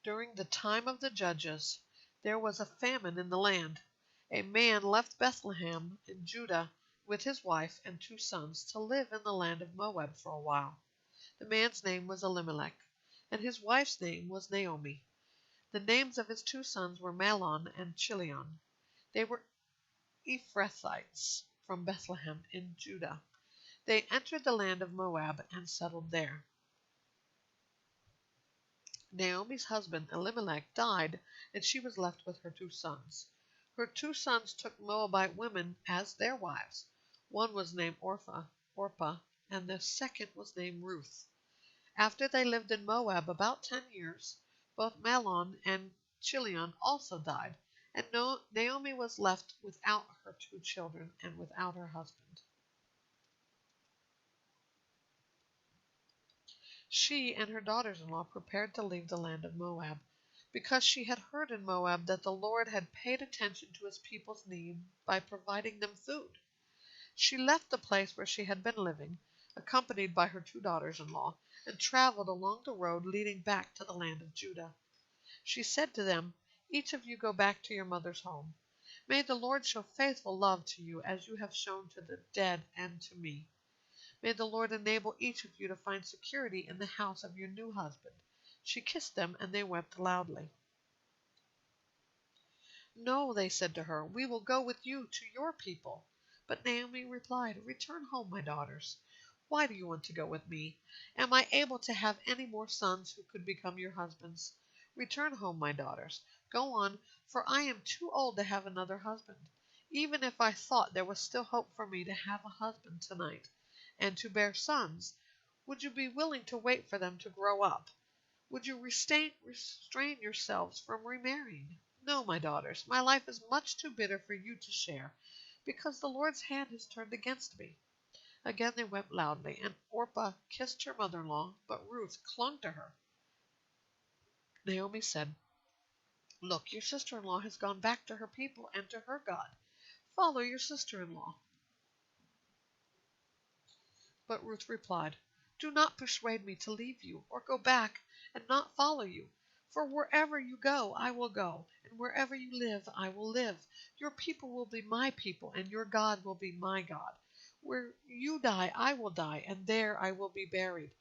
During the time of the judges, there was a famine in the land. A man left Bethlehem in Judah with his wife and 2 sons to live in the land of Moab for a while. The man's name was Elimelech, and his wife's name was Naomi. The names of his 2 sons were Mahlon and Chilion. They were Ephrathites from Bethlehem in Judah. They entered the land of Moab and settled there. Naomi's husband Elimelech died, and she was left with her 2 sons. Her 2 sons took Moabite women as their wives. One was named Orpah, and the second was named Ruth. After they lived in Moab about 10 years, both Mahlon and Chilion also died, and Naomi was left without her 2 children and without her husband. She and her daughters-in-law prepared to leave the land of Moab, because she had heard in Moab that the Lord had paid attention to his people's need by providing them food. She left the place where she had been living, accompanied by her 2 daughters-in-law, and traveled along the road leading back to the land of Judah. She said to them, "Each of you go back to your mother's home. May the Lord show faithful love to you as you have shown to the dead and to me. May the Lord enable each of you to find security in the house of your new husband." She kissed them, and they wept loudly. "No," they said to her, "we will go with you to your people." But Naomi replied, "Return home, my daughters. Why do you want to go with me? Am I able to have any more sons who could become your husbands? Return home, my daughters. Go on, for I am too old to have another husband. Even if I thought there was still hope for me to have a husband tonight, and to bear sons, would you be willing to wait for them to grow up? Would you restrain yourselves from remarrying? No, my daughters, my life is much too bitter for you to share, because the Lord's hand has turned against me." Again they wept loudly, and Orpah kissed her mother-in-law, but Ruth clung to her. Naomi said, "Look, your sister-in-law has gone back to her people and to her God. Follow your sister-in-law." But Ruth replied, "Do not persuade me to leave you, or go back and not follow you. For wherever you go, I will go, and wherever you live, I will live. Your people will be my people, and your God will be my God. Where you die, I will die, and there I will be buried.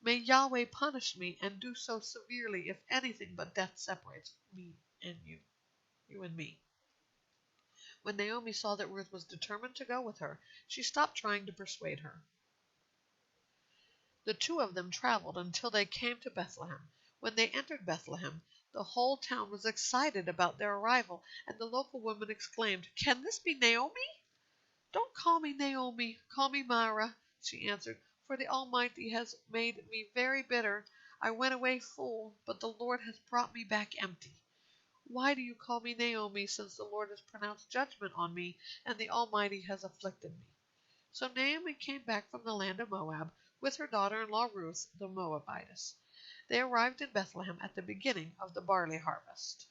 May Yahweh punish me, and do so severely, if anything but death separates me and you and me." When Naomi saw that Ruth was determined to go with her, she stopped trying to persuade her. The 2 of them traveled until they came to Bethlehem. When they entered Bethlehem, the whole town was excited about their arrival, and the local women exclaimed, "Can this be Naomi?" "Don't call me Naomi, call me Mara," she answered, "for the Almighty has made me very bitter. I went away full, but the Lord has brought me back empty. Why do you call me Naomi, since the Lord has pronounced judgment on me, and the Almighty has afflicted me?" So Naomi came back from the land of Moab with her daughter-in-law Ruth the Moabitess. They arrived in Bethlehem at the beginning of the barley harvest.